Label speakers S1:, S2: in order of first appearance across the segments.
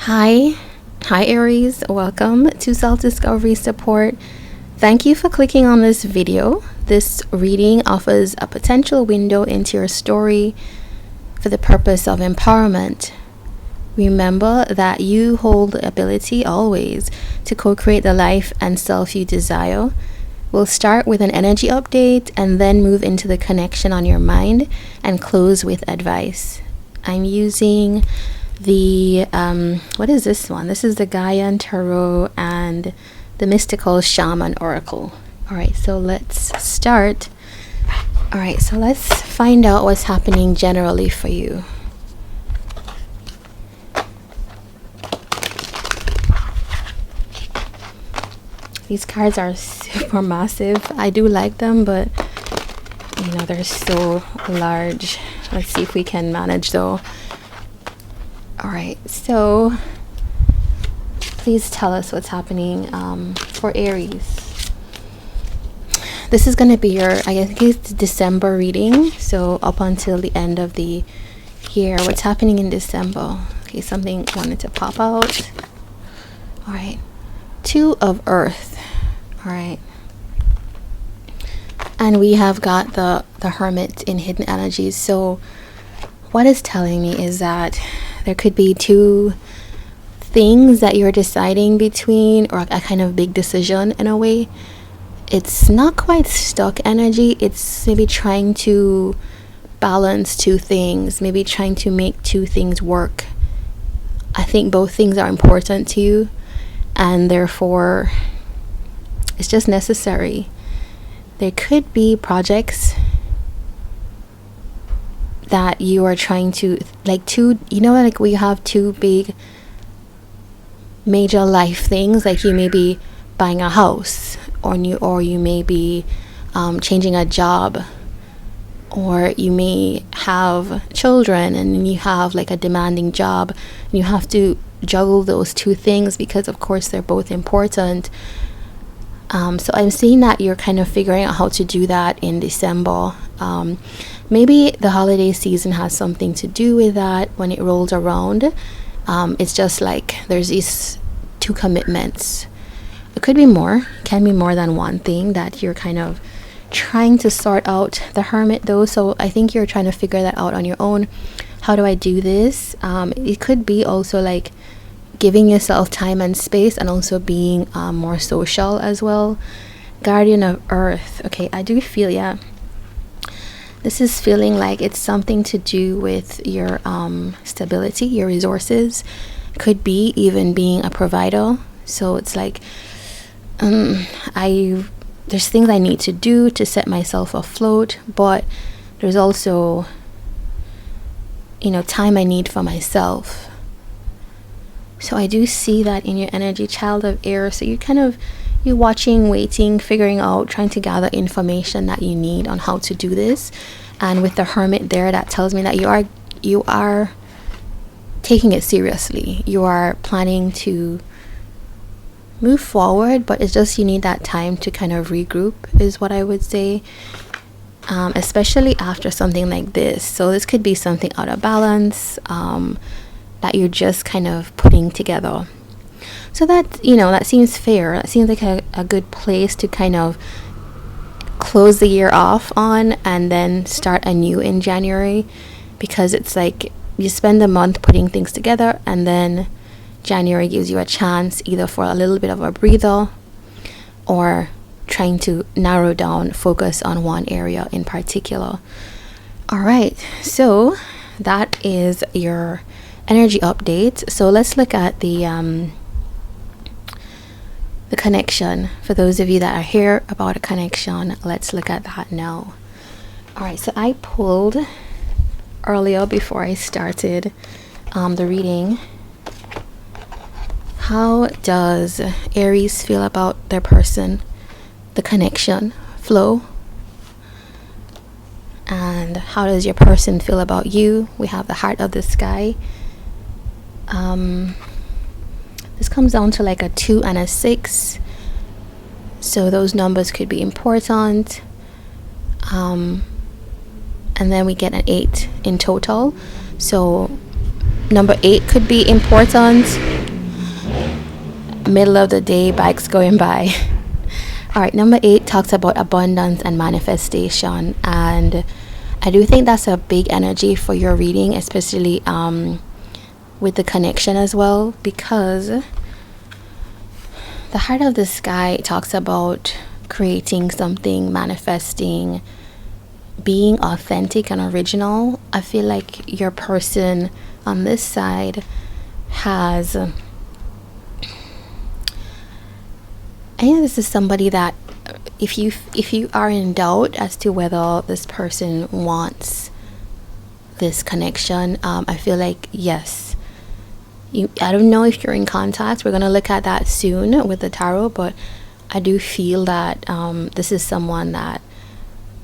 S1: Hi, Aries. Welcome to Self-Discovery Support. Thank you for clicking on this video. This reading offers a potential window into your story for the purpose of empowerment. Remember that you hold the ability always to co-create the life and self you desire. We'll start with an energy update and then move into the connection on your mind and close with advice. I'm using the what is this one? This is the Gaian Tarot and the Mystical Shaman Oracle. All right, so let's start. All right, so let's find out what's happening generally for you. These cards are super massive. I do like them, but you know, they're so large. Let's see if we can manage though. All right, so please tell us what's happening for Aries. This is going to be your, I think it's December reading. So up until the end of the year, what's happening in December? Okay, something wanted to pop out. All right, Two of Earth. All right. And we have got the Hermit in Hidden Energies. So what it's telling me is that there could be two things that you're deciding between, or a kind of big decision in a way. It's not quite stuck energy. It's maybe trying to balance two things, maybe trying to make two things work. I think both things are important to you, and therefore it's just necessary. There could be projects that you are trying to, like two, you know, like we have two big major life things, like you may be buying a house, or you may be changing a job, or you may have children and you have like a demanding job, and you have to juggle those two things because of course they're both important. So I'm seeing that you're kind of figuring out how to do that in December. Maybe the holiday season has something to do with that when it rolls around. It's just like there's these two commitments. It could be more, can be more than one thing that you're kind of trying to sort out. The Hermit though, so I think you're trying to figure that out on your own. How do I do this? It could be also like giving yourself time and space, and also being more social as well. Guardian of Earth. Okay, I do feel, yeah, this is feeling like it's something to do with your stability, your resources. Could be even being a provider. So it's like there's things I need to do to set myself afloat, but there's also, you know, time I need for myself. So I do see that in your energy, Child of Air. So you're watching, waiting, figuring out, trying to gather information that you need on how to do this. And with the Hermit there, that tells me that you are taking it seriously. You are planning to move forward, but it's just you need that time to kind of regroup is what I would say. Especially after something like this. So this could be something out of balance, that you're just kind of putting together. So that, you know, that seems fair. That seems like a good place to kind of close the year off on and then start anew in January, because it's like you spend the month putting things together, and then January gives you a chance either for a little bit of a breather or trying to narrow down, focus on one area in particular. All right, so that is your energy update. So let's look at the connection. For those of you that are here about a connection, let's look at that now. All right, so I pulled earlier before I started the reading. How does Aries feel about their person? The connection, flow. And how does your person feel about you? We have the Heart of the Sky. This comes down to like a 2 and a 6. So those numbers could be important. And then we get an 8 in total. So number 8 could be important. middle of the day, bikes going by. All right, number 8 talks about abundance and manifestation, and I do think that's a big energy for your reading, especially with the connection as well, because the heart of the sky talks about creating something, manifesting, being authentic and original. I feel like your person on this side has, I think this is somebody that if you are in doubt as to whether this person wants this connection, I feel like yes, I don't know if you're in contact. We're going to look at that soon with the tarot, but I do feel that this is someone that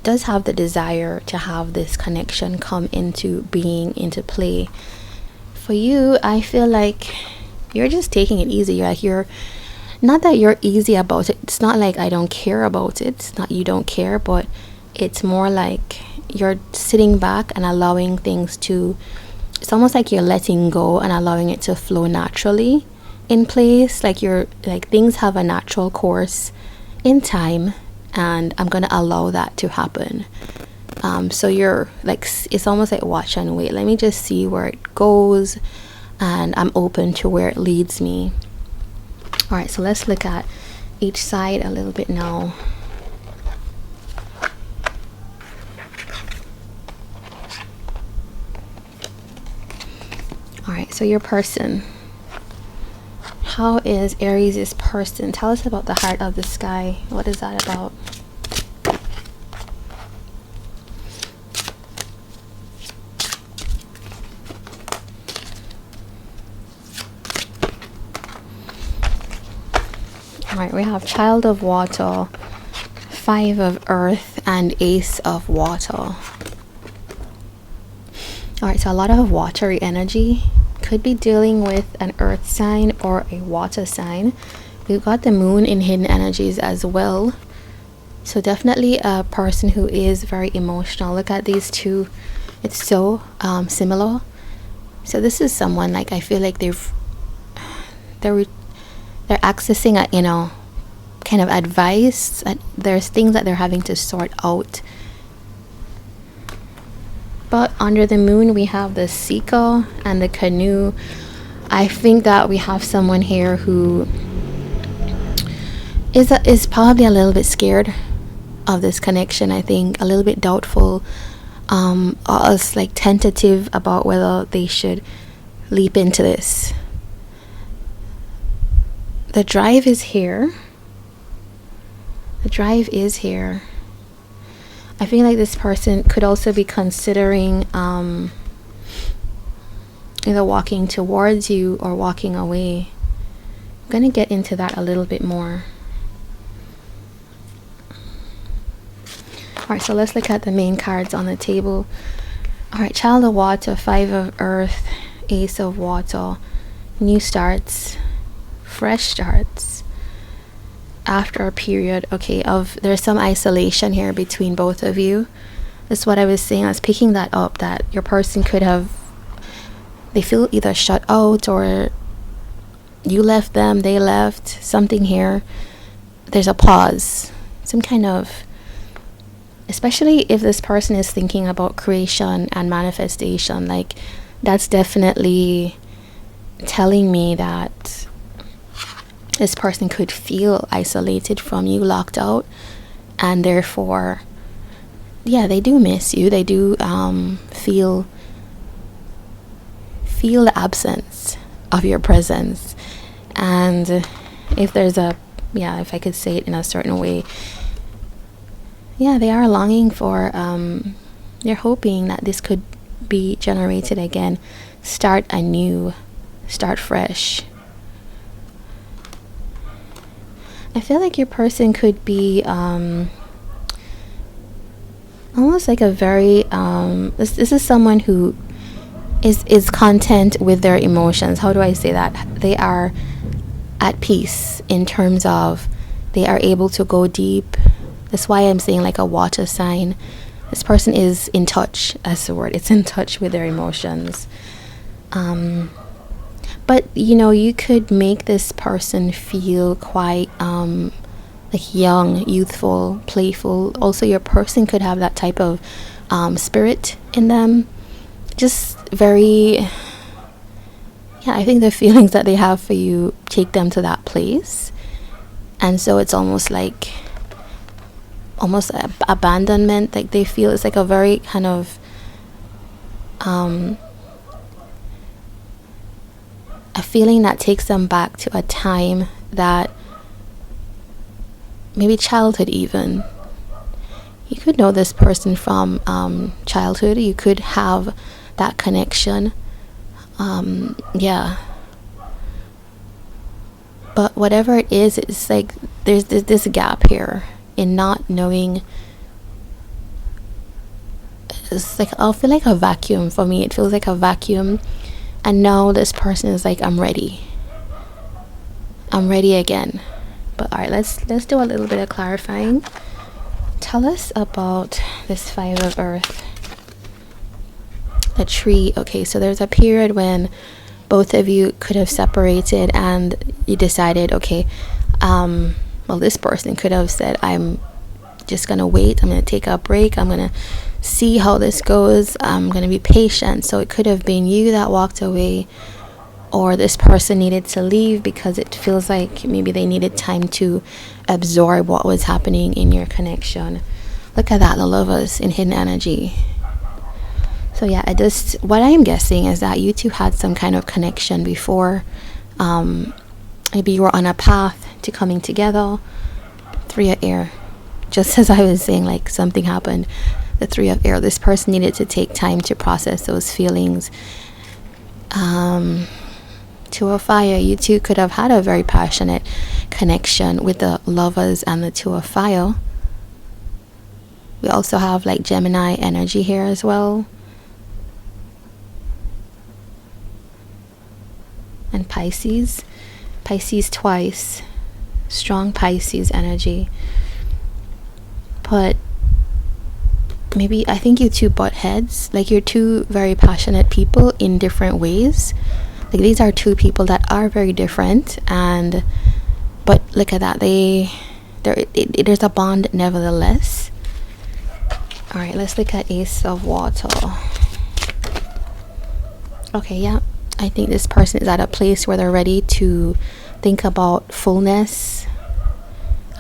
S1: does have the desire to have this connection come into being, into play. For you, I feel like you're just taking it easy. You're not that you're easy about it. It's not like I don't care about it. It's not you don't care, but it's more like you're sitting back and allowing things to, it's almost like you're letting go and allowing it to flow naturally in place. Like things have a natural course in time, and I'm gonna allow that to happen. So you're like, it's almost like watch and wait. Let me just see where it goes, and I'm open to where it leads me. All right, so let's look at each side a little bit now. All right, so your person. How is Aries' person? Tell us about the heart of the sky. What is that about? All right, we have Child of Water, 5 of Earth, and Ace of Water. All right, so a lot of watery energy. Could be dealing with an earth sign or a water sign. We've got the moon in hidden energies as well. So definitely a person who is very emotional. Look at these two. It's so similar. So this is someone, like, I feel like they're accessing a, kind of advice. There's things that they're having to sort out. But under the moon, we have the seeker and the canoe. I think that we have someone here who is probably a little bit scared of this connection. I think a little bit doubtful, or else like tentative about whether they should leap into this. The drive is here. The drive is here. I feel like this person could also be considering either walking towards you or walking away. I'm going to get into that a little bit more. Alright, so let's look at the main cards on the table. Alright, Child of Water, 5 of Earth, Ace of Water. New starts, fresh starts. After a period, okay, there's some isolation here between both of you. That's what I was saying. I was picking that up, that your person could have, they feel either shut out, or you left them, they left. Something here. There's a pause. Some kind of, especially if this person is thinking about creation and manifestation, like that's definitely telling me that this person could feel isolated from you, locked out, and therefore, yeah, they do miss you. They do feel the absence of your presence. And if there's if I could say it in a certain way, yeah, they are longing for, they're hoping that this could be generated again. Start anew, start fresh. I feel like your person could be almost like a very this is someone who is content with their emotions. How do I say that? They are at peace in terms of they are able to go deep. That's why I'm saying like a water sign. This person is in touch. That's the word. It's in touch with their emotions. But you know, you could make this person feel quite like young, youthful, playful. Also, your person could have that type of spirit in them. Just very, yeah, I think the feelings that they have for you take them to that place. And so it's almost like abandonment. Like they feel it's like a very kind of a feeling that takes them back to a time that maybe childhood. Even you could know this person from childhood. You could have that connection. Yeah, but whatever it is, it's like there's this gap here in not knowing. It's like, I'll feel like a vacuum. For me, it feels like a vacuum. And now this person is like, I'm ready again. But all right, let's do a little bit of clarifying. Tell us about this Five of Earth, the Tree. Okay, so there's a period when both of you could have separated and you decided, okay, well, this person could have said, I'm just gonna wait, I'm gonna take a break, I'm gonna see how this goes, I'm gonna be patient. So it could have been you that walked away, or this person needed to leave because it feels like maybe they needed time to absorb what was happening in your connection. Look at that, the Lovers in hidden energy. So yeah, what I am guessing is that you two had some kind of connection before. Maybe you were on a path to coming together. Three of Air. Just as I was saying, like something happened. The Three of Air. This person needed to take time to process those feelings. Two of Fire. You two could have had a very passionate connection with the Lovers and the Two of Fire. We also have like Gemini energy here as well. And Pisces twice, strong Pisces energy. But maybe, I think you two butt heads. Like you're two very passionate people in different ways. Like these are two people that are very different, but look at that, there's a bond nevertheless. All right, let's look at Ace of Water. Okay, yeah, I think this person is at a place where they're ready to think about fullness,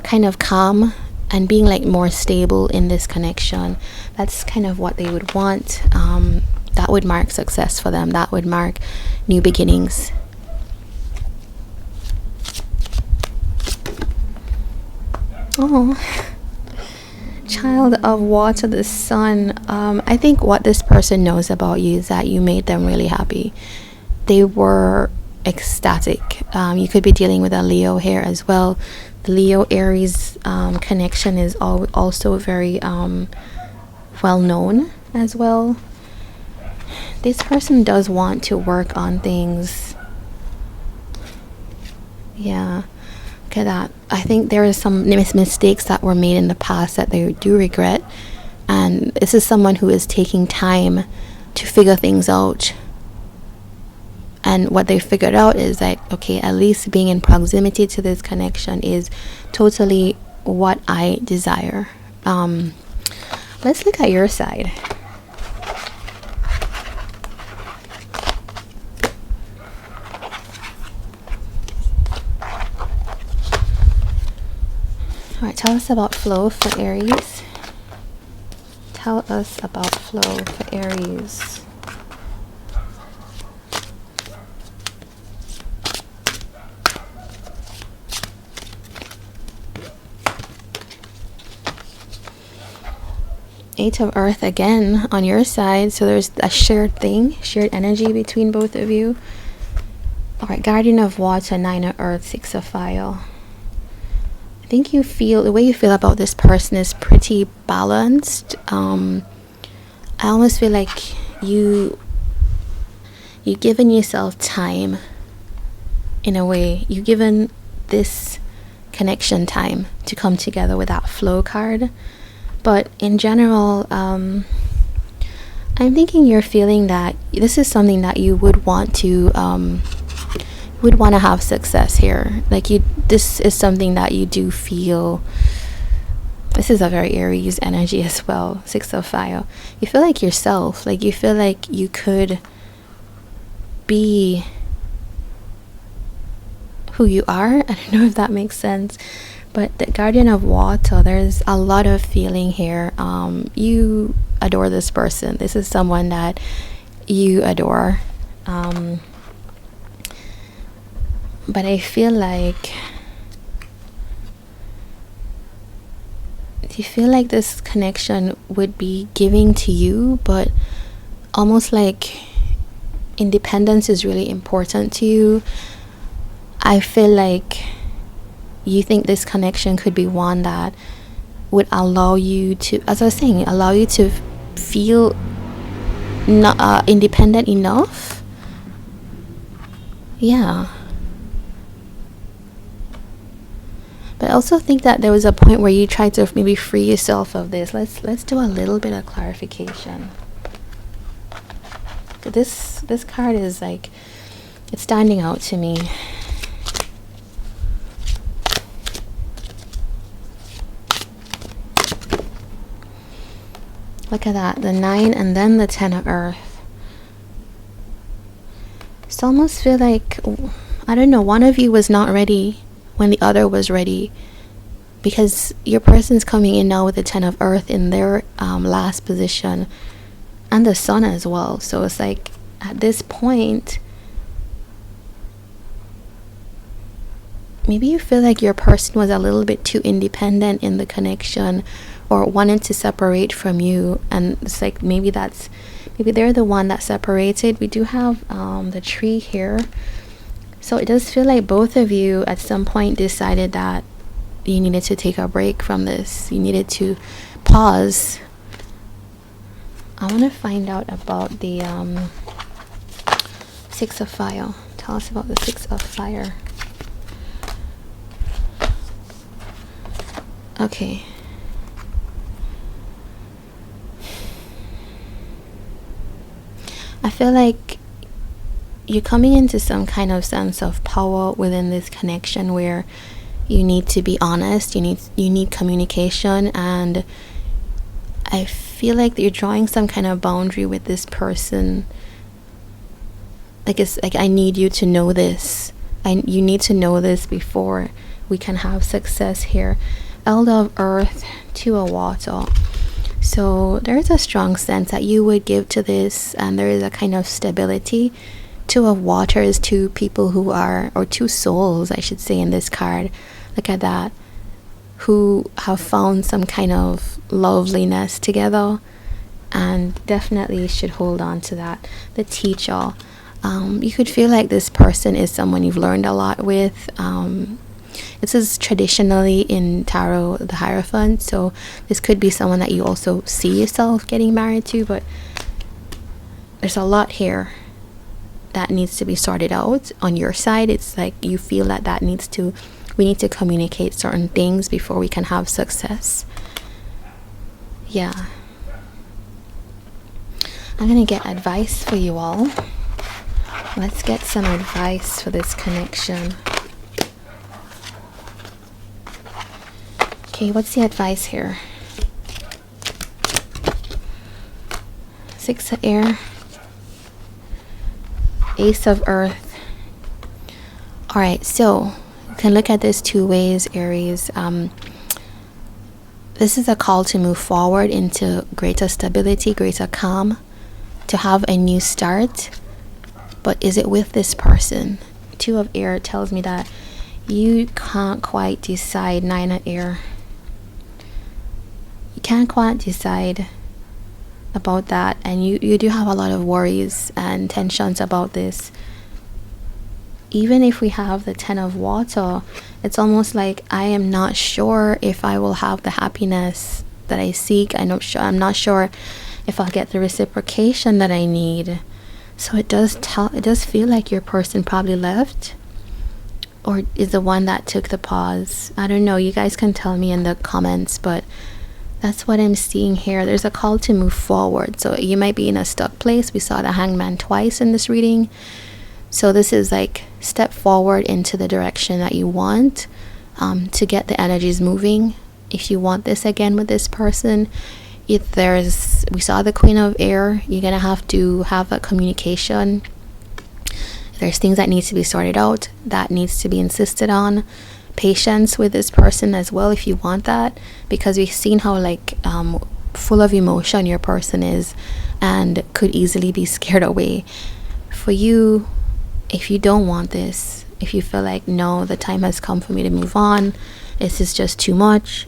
S1: kind of calm, and being like more stable in this connection. That's kind of what they would want. That would mark success for them. That would mark new beginnings. Oh, Child of Water, the Sun. I think what this person knows about you is that you made them really happy. They were ecstatic. You could be dealing with a Leo here as well. The Leo Aries connection is also very well known as well. This person does want to work on things. Yeah, look at that. I think there are some mistakes that were made in the past that they do regret, and this is someone who is taking time to figure things out. And what they figured out is that, okay, at least being in proximity to this connection is totally what I desire. Let's look at your side. All right, tell us about flow for Aries. Tell us about flow for Aries. Eight of Earth again on your side. So there's a shared energy between both of you. All right, Guardian of Water, Nine of Earth, Six of Fire. I think the way you feel about this person is pretty balanced. I almost feel like you've given yourself time. In a way, you've given this connection time to come together with that flow card. But in general, I'm thinking you're feeling that this is something that you would want to would want to have success here. Like, this is something that you do feel. This is a very Aries energy as well. 6 of fire. You feel like yourself. Like, you feel like you could be who you are. I don't know if that makes sense. But the Guardian of Water, there's a lot of feeling here. You adore this person. This is someone that you adore. But I feel like you feel like this connection would be giving to you, but almost like independence is really important to you. I feel like you think this connection could be one that would allow you to, as I was saying, allow you to feel not independent enough. Yeah. But I also think that there was a point where you tried to maybe free yourself of this. Let's do a little bit of clarification. This card is like, it's standing out to me. Look at that, the 9 and then the 10 of Earth. It's almost feel like, I don't know, one of you was not ready when the other was ready, because your person's coming in now with the 10 of Earth in their last position, and the Sun as well. So it's like, at this point, maybe you feel like your person was a little bit too independent in the connection, or wanted to separate from you, and it's like maybe they're the one that separated. We do have the tree here. So it does feel like both of you at some point decided that you needed to take a break from this. You needed to pause. I want to find out about the 6 of fire. Tell us about the 6 of fire. Okay. I feel like you're coming into some kind of sense of power within this connection where you need to be honest, you need communication, and I feel like you're drawing some kind of boundary with this person. Like, it's like, I need you to know this. You need to know this before we can have success here. Elder of Earth, 2 of Water. So there's a strong sense that you would give to this, and there is a kind of stability. 2 of Water is 2 people who are, or 2 souls, I should say, in this card. Look at that. Who have found some kind of loveliness together, and definitely should hold on to that. The Teacher. You could feel like this person is someone you've learned a lot with. This is traditionally in tarot the Hierophant, so this could be someone that you also see yourself getting married to, but there's a lot here that needs to be sorted out on your side. It's like you feel that we need to communicate certain things before we can have success. Yeah. I'm gonna get advice for you all. Let's get some advice for this connection. Okay, what's the advice here? 6 of Air, Ace of Earth. Alright, so you can look at this 2 ways, Aries. This is a call to move forward into greater stability, greater calm, to have a new start. But is it with this person? 2 of Air tells me that you can't quite decide. 9 of Air. You can't quite decide about that, and you do have a lot of worries and tensions about this. Even if we have the 10 of Water, it's almost like I am not sure if I will have the happiness that I seek. I'm not sure if I'll get the reciprocation that I need. So it does feel like your person probably left, or is the one that took the pause. I don't know. You guys can tell me in the comments, but that's what I'm seeing here. There's a call to move forward. So you might be in a stuck place. We saw the Hangman twice in this reading. So this is like step forward into the direction that you want, to get the energies moving. If you want this again with this person, we saw the Queen of Air, you're gonna have to have a communication. There's things that need to be sorted out, that needs to be insisted on. Patience with this person as well, if you want that, because we've seen how like full of emotion your person is and could easily be scared away. For you, if you don't want this, if you feel like, no, the time has come for me to move on, this is just too much,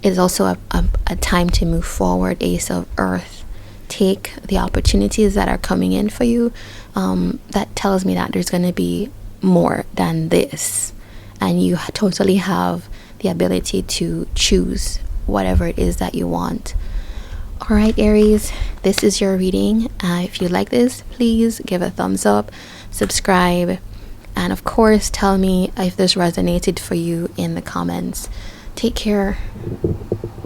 S1: it's also a time to move forward. Ace of Earth. Take the opportunities that are coming in for you. That tells me that there's going to be more than this, and you totally have the ability to choose whatever it is that you want. All right, Aries, this is your reading. If you like this, please give a thumbs up, subscribe, and of course tell me if this resonated for you in the comments. Take care.